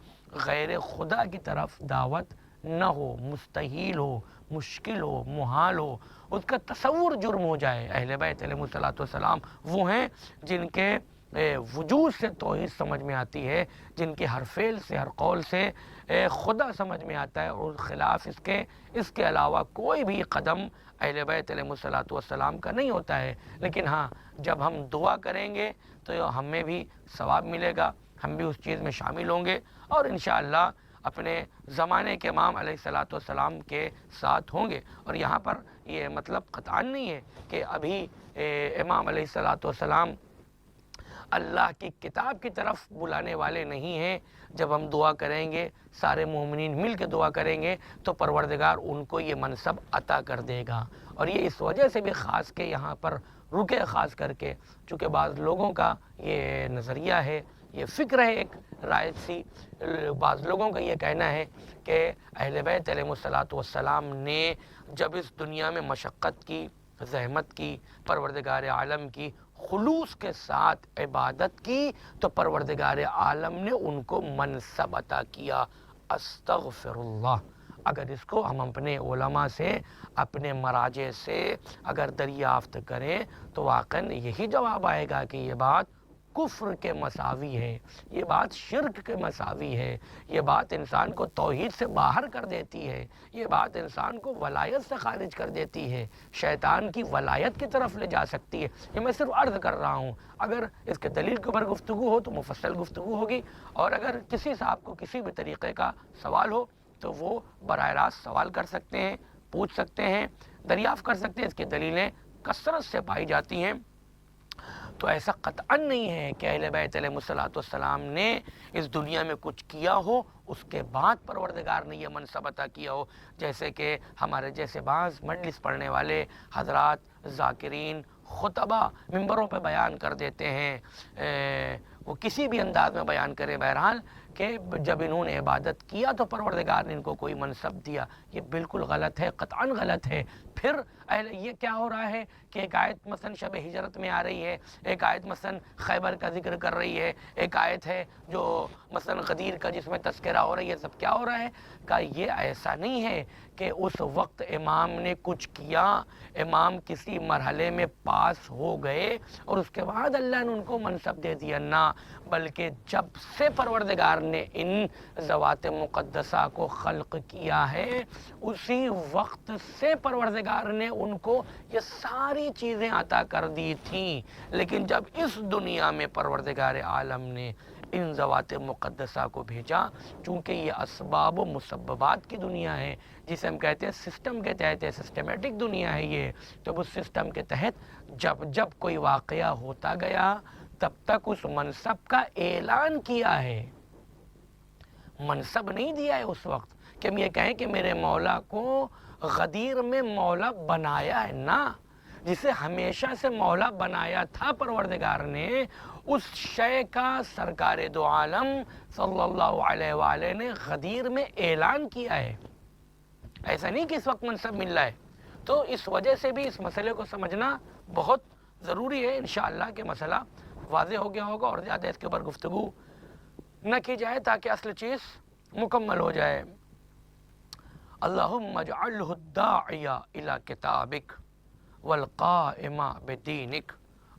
غیر خدا کی طرف دعوت نہ ہو، مستحیل ہو، مشکل ہو، محال ہو، اس کا تصور جرم ہو جائے۔ اہل بیت علیہ الصلاۃ والسلام وہ ہیں جن کے وجود سے توحید سمجھ میں آتی ہے، جن کے ہر فعل سے، ہر قول سے خدا سمجھ میں آتا ہے، اور خلاف اس کے علاوہ کوئی بھی قدم اہل بیت علیہ الصلاۃ والسلام کا نہیں ہوتا ہے۔ لیکن ہاں، جب ہم دعا کریں گے تو ہمیں بھی ثواب ملے گا، ہم بھی اس چیز میں شامل ہوں گے، اور انشاءاللہ اپنے زمانے کے امام علیہ الصلاۃ والسلام کے ساتھ ہوں گے۔ اور یہاں پر یہ مطلب قطعاً نہیں ہے کہ ابھی امام علیہ الصلاۃ والسلام اللہ کی کتاب کی طرف بلانے والے نہیں ہیں۔ جب ہم دعا کریں گے، سارے مومنین مل کے دعا کریں گے، تو پروردگار ان کو یہ منصب عطا کر دے گا۔ اور یہ اس وجہ سے بھی خاص کے یہاں پر رکے، خاص کر کے چونکہ بعض لوگوں کا یہ نظریہ ہے، یہ فکر ہے ایک رائج سی بعض لوگوں کا یہ کہنا ہے کہ اہل بیت علیہ الصلوۃ والسلام نے جب اس دنیا میں مشقت کی، زحمت کی، پروردگار عالم کی خلوص کے ساتھ عبادت کی، تو پروردگار عالم نے ان کو منصب عطا کیا، استغفر اللہ۔ اگر اس کو ہم اپنے علماء سے، اپنے مراجع سے اگر دریافت کریں تو واقعاً یہی جواب آئے گا کہ یہ بات کفر کے مساوی ہے، یہ بات شرک کے مساوی ہے، یہ بات انسان کو توحید سے باہر کر دیتی ہے، یہ بات انسان کو ولایت سے خارج کر دیتی ہے، شیطان کی ولایت کی طرف لے جا سکتی ہے۔ یہ میں صرف عرض کر رہا ہوں، اگر اس کے دلیل کے اوپر گفتگو ہو تو مفصل گفتگو ہوگی، اور اگر کسی صاحب کو کسی بھی طریقے کا سوال ہو تو وہ براہ راست سوال کر سکتے ہیں، پوچھ سکتے ہیں، دریافت کر سکتے ہیں۔ اس کی دلیلیں کثرت سے پائی جاتی ہیں۔ تو ایسا قطعاً نہیں ہے کہ اہل بیت علیہ الصلوۃ والسلام نے اس دنیا میں کچھ کیا ہو اس کے بعد پروردگار نے یہ منصب عطا کیا ہو، جیسے کہ ہمارے جیسے بعض مجلس پڑھنے والے حضرات، ذاکرین، خطبہ ممبروں پہ بیان کر دیتے ہیں، وہ کسی بھی انداز میں بیان کرے، بہرحال کہ جب انہوں نے عبادت کیا تو پروردگار نے ان کو کوئی منصب دیا۔ یہ بالکل غلط ہے، قطعاً غلط ہے۔ پھر یہ کیا ہو رہا ہے کہ ایک آیت مثلا شب ہجرت میں آ رہی ہے، ایک آیت مثلا خیبر کا ذکر کر رہی ہے، ایک آیت ہے جو مثلا غدیر کا جس میں تذکرہ ہو رہی ہے، سب کیا ہو رہا ہے کہ یہ ایسا نہیں ہے کہ اس وقت امام نے کچھ کیا، امام کسی مرحلے میں پاس ہو گئے اور اس کے بعد اللہ نے ان کو منصب دے دیا، نہ، بلکہ جب سے پروردگار نے ان ذوات مقدسہ کو خلق کیا ہے اسی وقت سے پروردگار نے ان کو یہ ساری چیزیں عطا کر دی تھیں، لیکن جب اس دنیا میں پروردگار عالم نے ان ذوات مقدسہ کو بھیجا، چونکہ یہ اسباب و مسببات کی دنیا ہے، جسے ہم کہتے ہیں سسٹم کے تحت ہے، سسٹمیٹک دنیا ہے یہ، تو اس سسٹم کے تحت جب کوئی واقعہ ہوتا گیا تب تک اس منصب کا اعلان کیا ہے، منصب نہیں دیا ہے اس وقت کہ ہم یہ کہیں کہ میرے مولا کو غدیر میں مولا بنایا ہے، نہ، جسے ہمیشہ سے مولا بنایا تھا پروردگار نے، اس شے کا سرکار دو عالم صلی اللہ علیہ وآلہ نے غدیر میں اعلان کیا ہے، ایسا نہیں کہ اس وقت منصب مل رہا ہے۔ تو اس وجہ سے بھی اس مسئلے کو سمجھنا بہت ضروری ہے، انشاءاللہ کہ مسئلہ واضح ہو گیا ہوگا اور زیادہ اس کے اوپر گفتگو نہ کی جائے تاکہ اصل چیز مکمل ہو جائے۔ اللہم اجعلہ الداعی الی کتابک والقائم بدینک،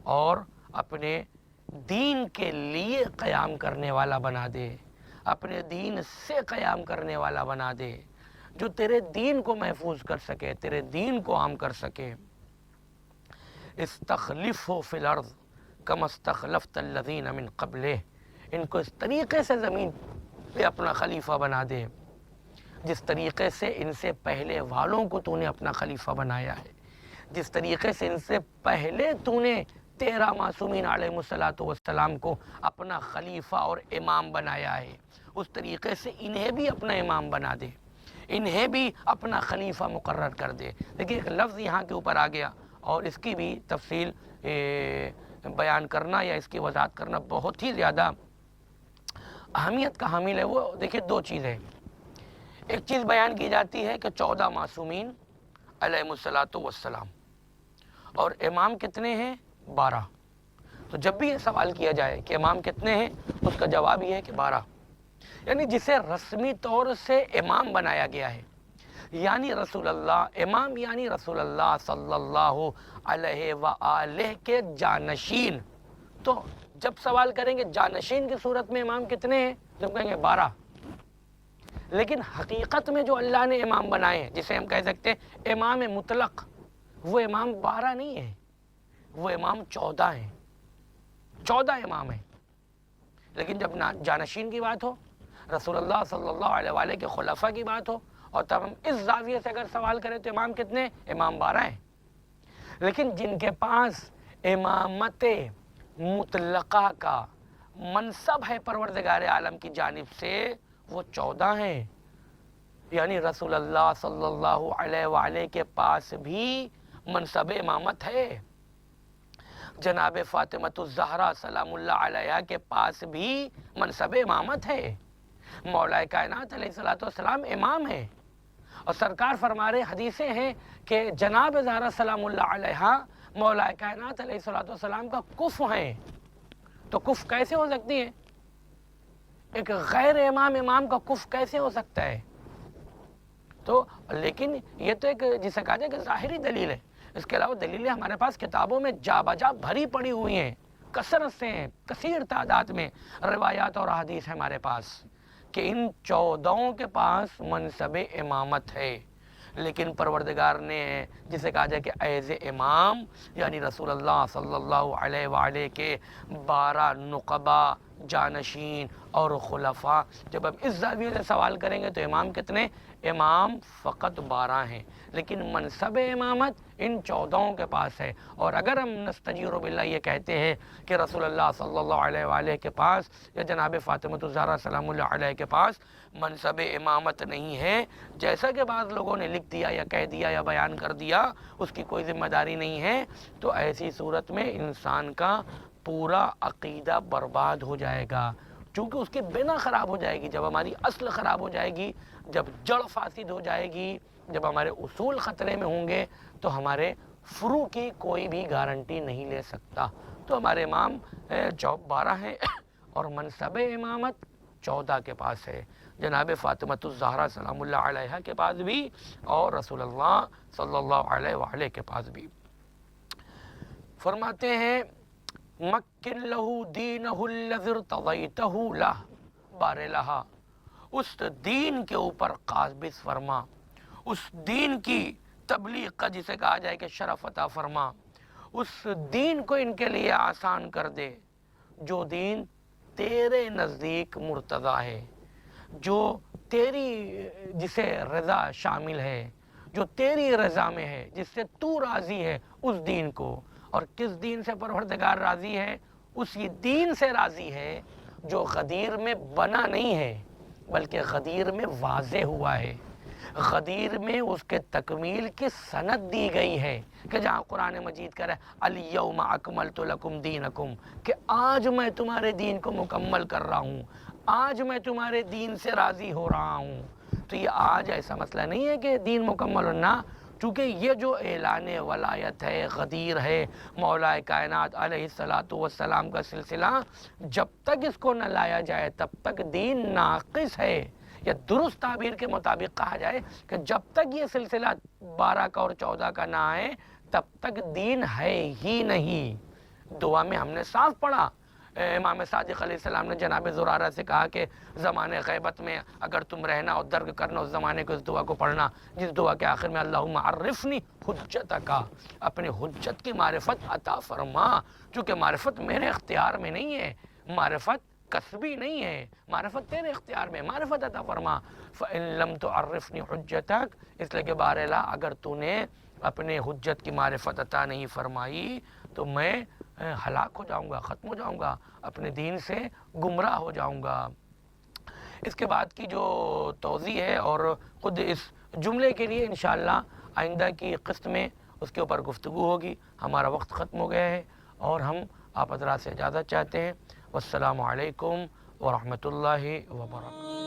اور اپنے دین کے لیے قیام کرنے والا بنا دے، اپنے دین سے قیام کرنے والا بنا دے، جو تیرے دین کو محفوظ کر سکے، تیرے دین کو عام کر سکے۔ استخلفہ فی الارض کما استخلفت الذین من قبلہ، ان کو اس طریقے سے زمین پہ اپنا خلیفہ بنا دے جس طریقے سے ان سے پہلے والوں کو تو نے اپنا خلیفہ بنایا ہے، جس طریقے سے ان سے پہلے تو نے 13 معصومین علیہ الصلوۃ والسلام کو اپنا خلیفہ اور امام بنایا ہے، اس طریقے سے انہیں بھی اپنا امام بنا دے، انہیں بھی اپنا خلیفہ مقرر کر دے۔ دیکھیے ایک لفظ یہاں کے اوپر آ گیا اور اس کی بھی تفصیل بیان کرنا یا اس کی وضاحت کرنا بہت ہی زیادہ اہمیت کا حامل ہے۔ وہ دیکھیے دو چیزیں، ایک چیز بیان کی جاتی ہے کہ 14 معصومین علیہ الصلوۃ والسلام، اور امام کتنے ہیں؟ 12۔ تو جب بھی یہ سوال کیا جائے کہ امام کتنے ہیں، اس کا جواب یہ ہے کہ 12، یعنی جسے رسمی طور سے امام بنایا گیا ہے، یعنی رسول اللہ، امام یعنی رسول اللہ صلی اللہ علیہ وآلہ کے جانشین۔ تو جب سوال کریں گے جانشین کی صورت میں امام کتنے ہیں، جب کہیں گے 12، لیکن حقیقت میں جو اللہ نے امام بنائے ہیں، جسے ہم کہہ سکتے ہیں امام مطلق، وہ امام 12 نہیں ہے، وہ امام 14 ہیں، 14 امام ہیں۔ لیکن جب جانشین کی بات ہو، رسول اللہ صلی اللہ علیہ وآلہ کے خلفاء کی بات ہو، اور تب ہم اس زاویے سے اگر سوال کریں تو امام کتنے؟ امام 12 ہیں۔ لیکن جن کے پاس امامت مطلقہ کا منصب ہے پروردگار عالم کی جانب سے، وہ 14 ہیں، یعنی رسول اللہ صلی اللہ علیہ وآلہ کے پاس بھی منصب امامت ہے۔ جناب فاطمۃ الزہرا سلام اللہ علیہ کے پاس بھی منصب امامت ہے، مولا کائنات علیہ الصلوۃ والسلام امام ہے، اور سرکار فرما رہے حدیثیں ہیں کہ جناب زہرا سلام اللہ علیہ مولا کائنات علیہ الصلوۃ والسلام کا کف ہیں۔ تو کف کیسے ہو سکتی ہے؟ ایک غیر امام کا کف کیسے ہو سکتا ہے؟ تو لیکن یہ تو ایک جسے کہا جائے کہ ظاہری دلیل ہے، اس کے علاوہ دلیلیں ہمارے پاس کتابوں میں جا بجا بھری پڑی ہوئی ہیں، کثرت سے ہیں، کثیر تعداد میں روایات اور احادیث ہیں ہمارے پاس کہ ان 14 کے پاس منصب امامت ہے، لیکن پروردگار نے جسے کہا جائے کہ ایز امام یعنی رسول اللہ صلی اللہ علیہ وآلہ کے 12 نقبہ جانشین اور خلفاء، جب ہم اس زاویے سے سوال کریں گے تو امام کتنے؟ امام فقط 12 ہیں، لیکن منصب امامت ان 14 کے پاس ہے۔ اور اگر ہم نستجیر باللہ یہ کہتے ہیں کہ رسول اللہ صلی اللہ علیہ وآلہ کے پاس یا جناب فاطمۃ الزہرا سلام اللہ علیہ کے پاس منصب امامت نہیں ہے، جیسا کہ بعض لوگوں نے لکھ دیا یا کہہ دیا یا بیان کر دیا، اس کی کوئی ذمہ داری نہیں ہے، تو ایسی صورت میں انسان کا پورا عقیدہ برباد ہو جائے گا، چونکہ اس کی بنا خراب ہو جائے گی۔ جب ہماری اصل خراب ہو جائے گی، جب جڑ فاسد ہو جائے گی، جب ہمارے اصول خطرے میں ہوں گے، تو ہمارے فروع کی کوئی بھی گارنٹی نہیں لے سکتا۔ تو ہمارے امام 12 ہیں اور منصب امامت 14 کے پاس ہے، جناب فاطمۃ الزہرا سلام اللہ علیہ کے پاس بھی اور رسول اللہ صلی اللہ علیہ وآلہ کے پاس بھی۔ فرماتے ہیں مکن لہو دینہ الذی ارتضیتہ لہ بار لہا، اس دین کے اوپر قابض فرما، اس دین کی تبلیغ کا جسے کہا جائے کہ شرف عطا فرما، اس دین کو ان کے لیے آسان کر دے جو دین تیرے نزدیک مرتضی ہے، جو تیری جسے رضا شامل ہے، جو تیری رضا میں ہے، جس سے تو راضی ہے، اس دین کو۔ اور کس دین سے پروردگار راضی ہے؟ اسی دین سے راضی ہے جو غدیر میں بنا نہیں ہے بلکہ غدیر میں واضح ہوا ہے، غدیر میں اس کے تکمیل کی سند دی گئی ہے، کہ جہاں قرآن مجید کہہ رہا ہے الیوم اکملت لکم دینکم، کہ آج میں تمہارے دین کو مکمل کر رہا ہوں، آج میں تمہارے دین سے راضی ہو رہا ہوں۔ تو یہ آج ایسا مسئلہ نہیں ہے کہ دین مکمل ہونا، چونکہ یہ جو اعلان ولایت ہے، غدیر ہے، مولا کائنات علیہ السلام کا سلسلہ، جب تک اس کو نہ لایا جائے تب تک دین ناقص ہے، یا درست تعبیر کے مطابق کہا جائے کہ جب تک یہ سلسلہ 12 کا اور 14 کا نہ آئے تب تک دین ہے ہی نہیں۔ دعا میں ہم نے صاف پڑھا، امام صادق علیہ السلام نے جناب زرارہ سے کہا کہ زمانے غیبت میں اگر تم رہنا اور درک کرنا اس زمانے کو، اس دعا کو پڑھنا جس دعا کے آخر میں اللہم عرفنی حجتک، اپنے حجت کی معرفت عطا فرما، چونکہ معرفت میرے اختیار میں نہیں ہے، معرفت کسبی نہیں ہے، معرفت تیرے اختیار میں، معرفت عطا فرما۔ فَإِن لَمْ تُعَرِّفْنِي حُجَّتَكَ، اس لیے کہ بار الہ اگر تو نے اپنے حجت کی معرفت عطا نہیں فرمائی تو میں ہلاک ہو جاؤں گا، ختم ہو جاؤں گا، اپنے دین سے گمراہ ہو جاؤں گا۔ اس کے بعد کی جو توضیح ہے اور خود اس جملے کے لیے انشاءاللہ آئندہ کی قسط میں اس کے اوپر گفتگو ہوگی۔ ہمارا وقت ختم ہو گیا ہے اور ہم آپ حضرات سے اجازت چاہتے ہیں۔ والسلام علیکم ورحمۃ اللہ وبرکاتہ۔